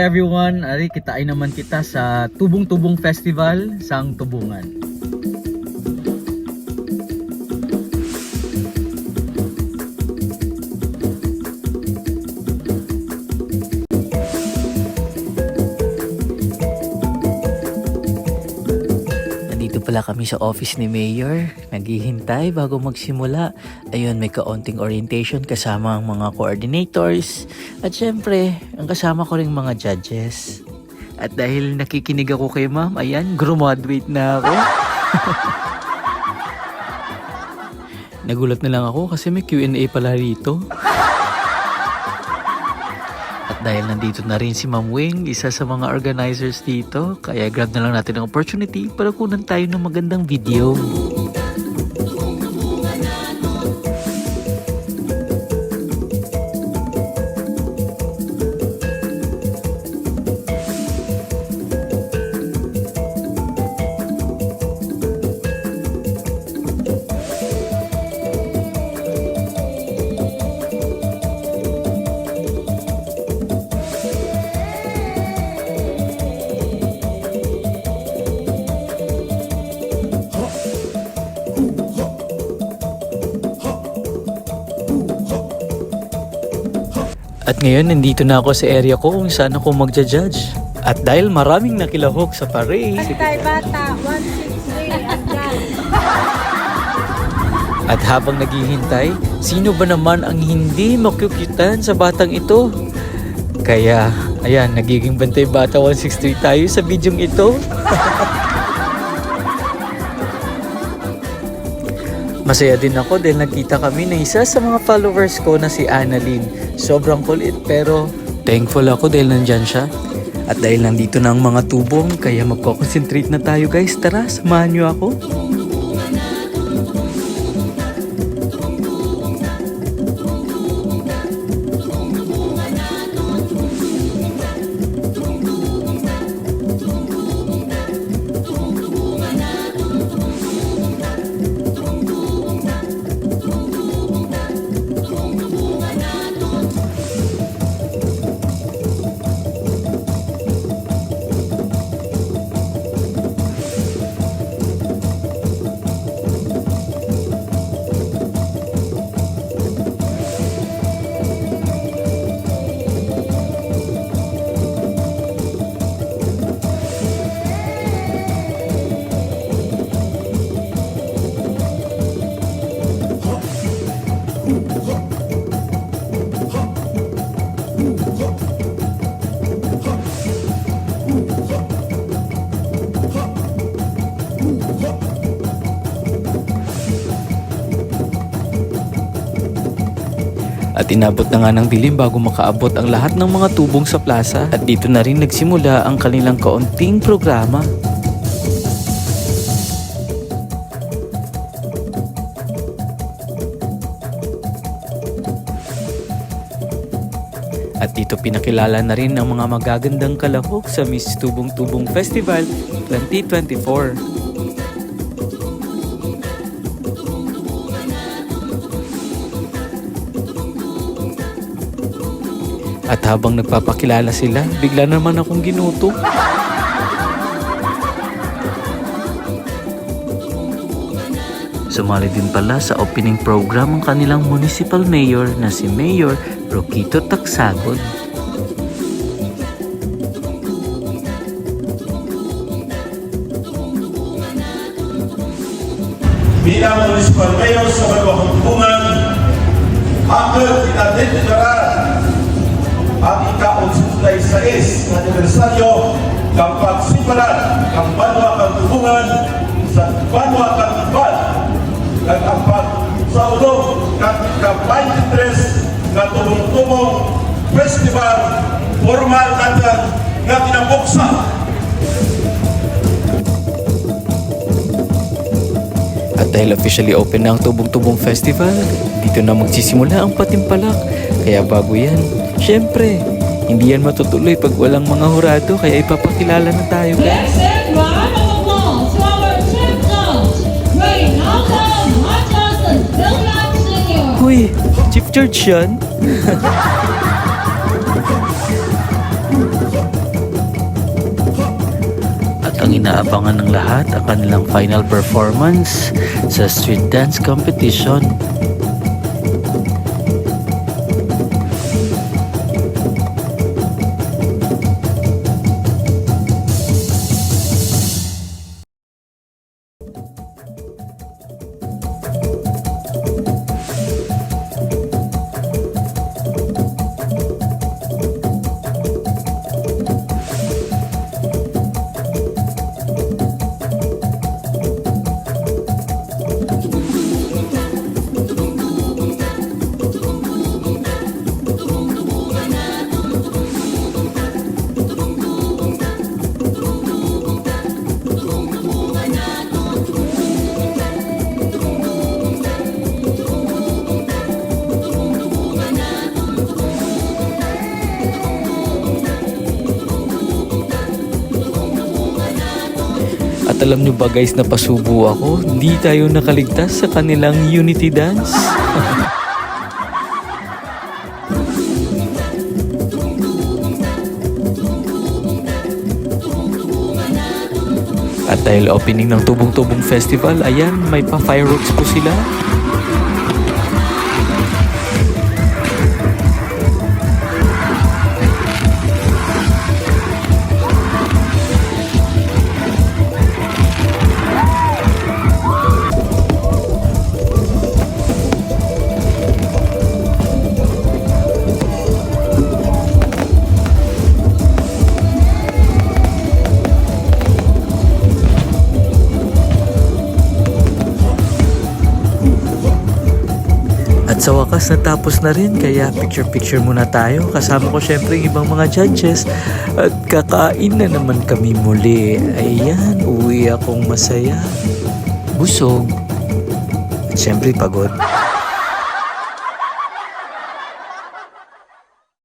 everyone, ari kitain naman kita sa Tubong-Tubong Festival sang Tubungan. Nandito pala kami sa office ni Mayor, naghihintay bago magsimula. Ayun, may kaunting orientation kasama ang mga coordinators. At syempre, ang kasama ko ring mga judges. At dahil nakikinig ako kay ma'am, ayan, graduate na ako. Nagulat na lang ako kasi may Q&A pala rito. At dahil nandito na rin si Ma'am Wing, isa sa mga organizers dito, kaya grab na lang natin ang opportunity para kunan tayo ng magandang video. At ngayon, nandito na ako sa area ko kung saan ako magja-judge. At dahil maraming nakilahok sa parade. Patay bata, 163, andyan. At habang naghihintay, sino ba naman ang hindi makukyutan sa batang ito? Kaya, ayan, nagiging bantay bata 163 tayo sa bidyong ito. Masaya din ako dahil nakita kami na isa sa mga followers ko na si Annalyn. Sobrang kulit pero thankful ako dahil nandyan siya. At dahil nandito na ang mga tubong, kaya magko-concentrate na tayo guys. Tara, samahan niyo ako. At inabot na nga ng dilim bago makaabot ang lahat ng mga tubong sa plaza. At dito na rin nagsimula ang kanilang kaunting programa. At dito pinakilala na rin ang mga magagandang kalahok sa Miss Tubong-Tubong Festival 2024. At habang nagpapakilala sila, bigla naman akong ginuto. Sumali din pala sa opening program ang kanilang municipal mayor na si Mayor Roquito Taxagon. Bilang municipal mayor sa Baluang Tubungan, hanggang pinatitiraran ang ika-86 na anibersaryo ng pagsipalan ng Banwa Kang Tubungan sa Banwa Kang Tubal at ang pagsaulog ng ika-23 na Tubong-Tubong Festival formal natin na tinabuksa. At dahil officially open na ang Tubong-Tubong Festival, dito na magsisimula ang patimpalak. Kaya bago yan, syempre, hindi yan matutuloy pag walang mga hurado, kaya ipapakilala na tayo. Let's send round of applause to our champions, Reynaldo Matas and Villan Sr. Uy, Chief George yan? inaabangan ng lahat ang kanilang final performance sa street dance competition. At alam nyo ba guys, napasubo ako, hindi tayo nakaligtas sa kanilang unity dance. At dahil opening ng Tubong-Tubong Festival, ayan, may pa-fireworks po sila. At sa wakas natapos na rin, kaya picture-picture muna tayo. Kasama ko syempre yung ibang mga judges. At kakain na naman kami muli. Ayan, uwi akong masaya. Busog. At syempre pagod.